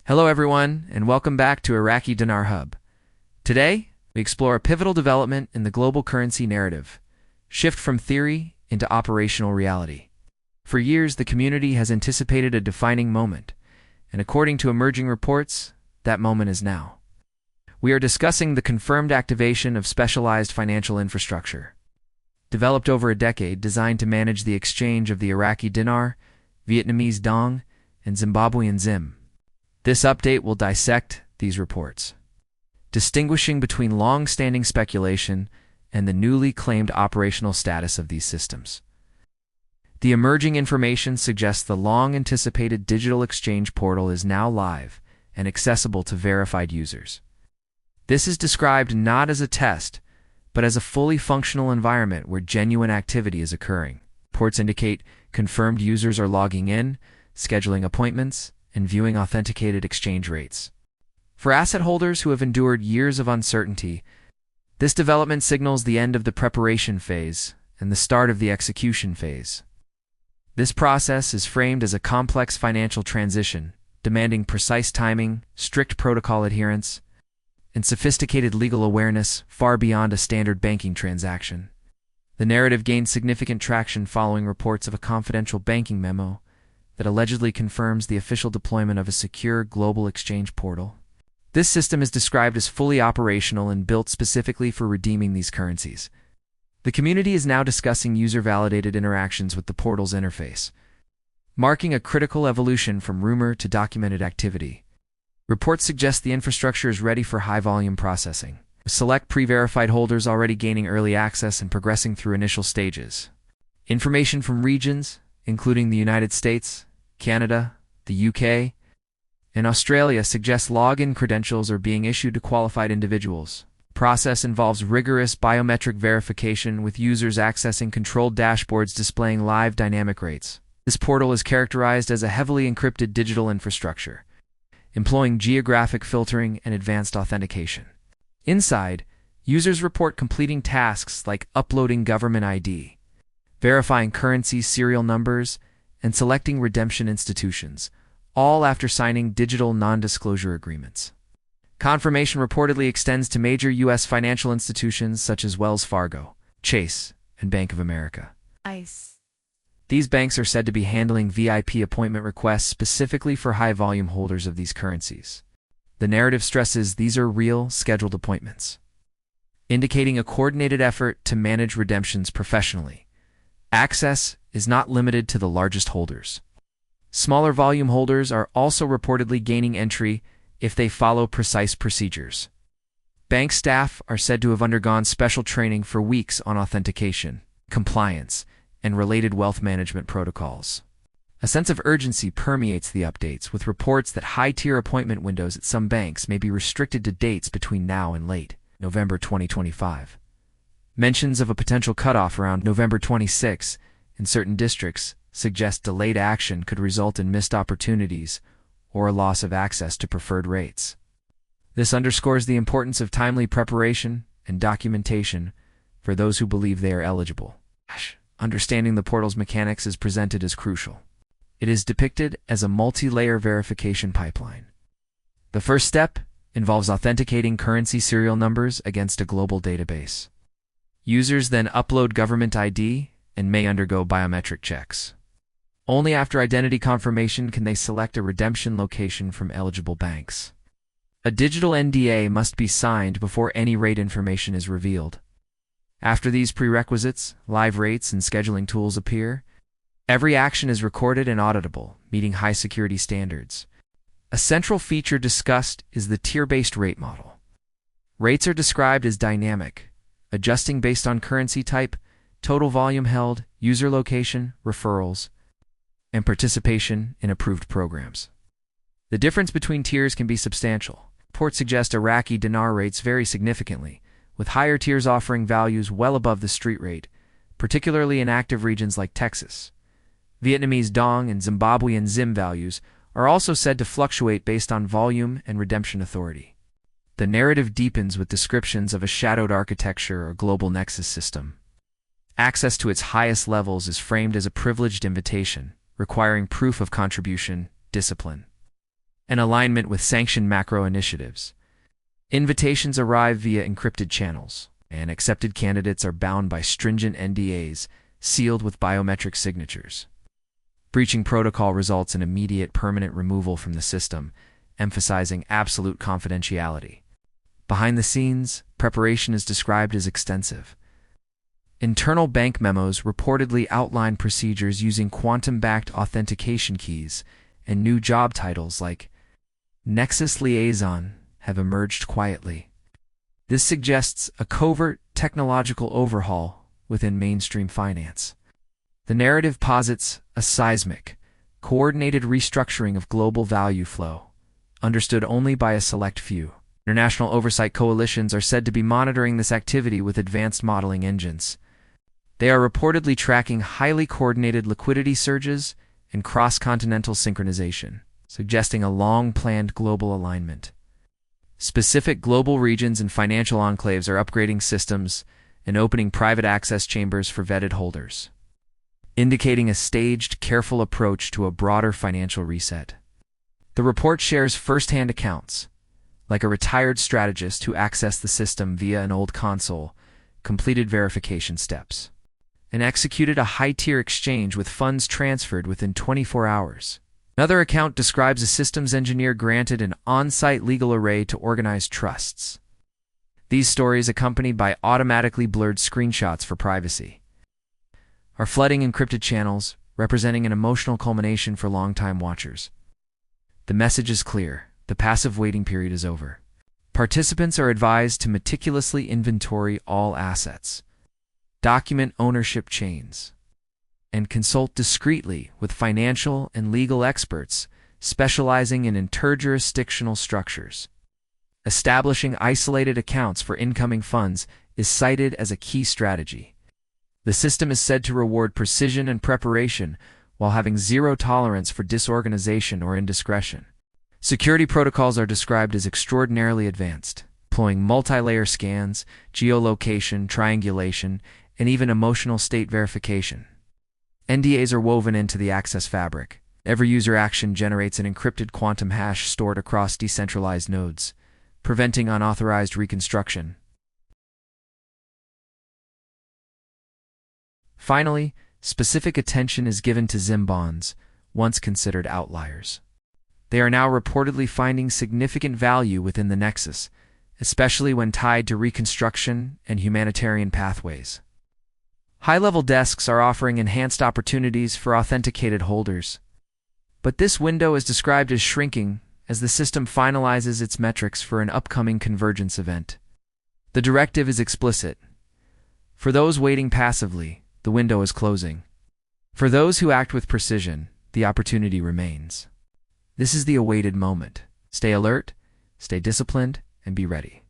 Hello everyone, and welcome back to Iraqi Dinar Hub. Today, we explore a pivotal development in the global currency narrative, shift from theory into operational reality. For years, the community has anticipated a defining moment, and according to emerging reports, that moment is now. We are discussing the confirmed activation of specialized financial infrastructure, developed over a decade designed to manage the exchange of the Iraqi Dinar, Vietnamese Dong, and Zimbabwean ZIM. This update will dissect these reports, distinguishing between long-standing speculation and the newly claimed operational status of these systems. The emerging information suggests the long-anticipated digital exchange portal is now live and accessible to verified users. This is described not as a test, but as a fully functional environment where genuine activity is occurring. Reports indicate confirmed users are logging in, scheduling appointments, and viewing authenticated exchange rates. For asset holders who have endured years of uncertainty, this development signals the end of the preparation phase and the start of the execution phase. This process is framed as a complex financial transition, demanding precise timing, strict protocol adherence, and sophisticated legal awareness far beyond a standard banking transaction. The narrative gained significant traction following reports of a confidential banking memo that allegedly confirms the official deployment of a secure global exchange portal. This system is described as fully operational and built specifically for redeeming these currencies. The community is now discussing user-validated interactions with the portal's interface, marking a critical evolution from rumor to documented activity. Reports suggest the infrastructure is ready for high-volume processing, with select pre-verified holders already gaining early access and progressing through initial stages. Information from regions, including the United States, Canada, the UK, and Australia, suggests login credentials are being issued to qualified individuals. The process involves rigorous biometric verification, with users accessing controlled dashboards displaying live dynamic rates. This portal is characterized as a heavily encrypted digital infrastructure, employing geographic filtering and advanced authentication. Inside, users report completing tasks like uploading government ID, verifying currency serial numbers, and selecting redemption institutions, all after signing digital non-disclosure agreements. Confirmation reportedly extends to major U.S. financial institutions such as Wells Fargo, Chase, and Bank of America. These banks are said to be handling VIP appointment requests specifically for high-volume holders of these currencies. The narrative stresses these are real, scheduled appointments, indicating a coordinated effort to manage redemptions professionally. Access is not limited to the largest holders. Smaller volume holders are also reportedly gaining entry if they follow precise procedures. Bank staff are said to have undergone special training for weeks on authentication, compliance, and related wealth management protocols. A sense of urgency permeates the updates, with reports that high-tier appointment windows at some banks may be restricted to dates between now and late November 2025. Mentions of a potential cutoff around November 26 in certain districts suggest delayed action could result in missed opportunities or a loss of access to preferred rates. This underscores the importance of timely preparation and documentation for those who believe they are eligible. Understanding the portal's mechanics is presented as crucial. It is depicted as a multi-layer verification pipeline. The first step involves authenticating currency serial numbers against a global database. Users then upload government ID and may undergo biometric checks. Only after identity confirmation can they select a redemption location from eligible banks. A digital NDA must be signed before any rate information is revealed. After these prerequisites, live rates and scheduling tools appear. Every action is recorded and auditable, meeting high security standards. A central feature discussed is the tier-based rate model. Rates are described as dynamic, adjusting based on currency type, total volume held, user location, referrals, and participation in approved programs. The difference between tiers can be substantial. Reports suggest Iraqi dinar rates vary significantly, with higher tiers offering values well above the street rate, particularly in active regions like Texas. Vietnamese Dong and Zimbabwean ZIM values are also said to fluctuate based on volume and redemption authority. The narrative deepens with descriptions of a shadowed architecture or global nexus system. Access to its highest levels is framed as a privileged invitation, requiring proof of contribution, discipline, and alignment with sanctioned macro initiatives. Invitations arrive via encrypted channels, and accepted candidates are bound by stringent NDAs sealed with biometric signatures. Breaching protocol results in immediate permanent removal from the system, emphasizing absolute confidentiality. Behind the scenes, preparation is described as extensive. Internal bank memos reportedly outline procedures using quantum-backed authentication keys, and new job titles like Nexus Liaison have emerged quietly. This suggests a covert technological overhaul within mainstream finance. The narrative posits a seismic, coordinated restructuring of global value flow, understood only by a select few. International oversight coalitions are said to be monitoring this activity with advanced modeling engines. They are reportedly tracking highly coordinated liquidity surges and cross-continental synchronization, suggesting a long-planned global alignment. Specific global regions and financial enclaves are upgrading systems and opening private access chambers for vetted holders, indicating a staged, careful approach to a broader financial reset. The report shares first-hand accounts, like a retired strategist who accessed the system via an old console, completed verification steps, and executed a high-tier exchange with funds transferred within 24 hours. Another account describes a systems engineer granted an on-site legal array to organize trusts. These stories, accompanied by automatically blurred screenshots for privacy, are flooding encrypted channels, representing an emotional culmination for longtime watchers. The message is clear. The passive waiting period is over. Participants are advised to meticulously inventory all assets, document ownership chains, and consult discreetly with financial and legal experts specializing in interjurisdictional structures. Establishing isolated accounts for incoming funds is cited as a key strategy. The system is said to reward precision and preparation while having zero tolerance for disorganization or indiscretion. Security protocols are described as extraordinarily advanced, employing multi-layer scans, geolocation, triangulation, and even emotional state verification. NDAs are woven into the access fabric. Every user action generates an encrypted quantum hash stored across decentralized nodes, preventing unauthorized reconstruction. Finally, specific attention is given to ZIM bonds, once considered outliers. They are now reportedly finding significant value within the nexus, especially when tied to reconstruction and humanitarian pathways. High-level desks are offering enhanced opportunities for authenticated holders, but this window is described as shrinking as the system finalizes its metrics for an upcoming convergence event. The directive is explicit. For those waiting passively, the window is closing. For those who act with precision, the opportunity remains. This is the awaited moment. Stay alert, stay disciplined, and be ready.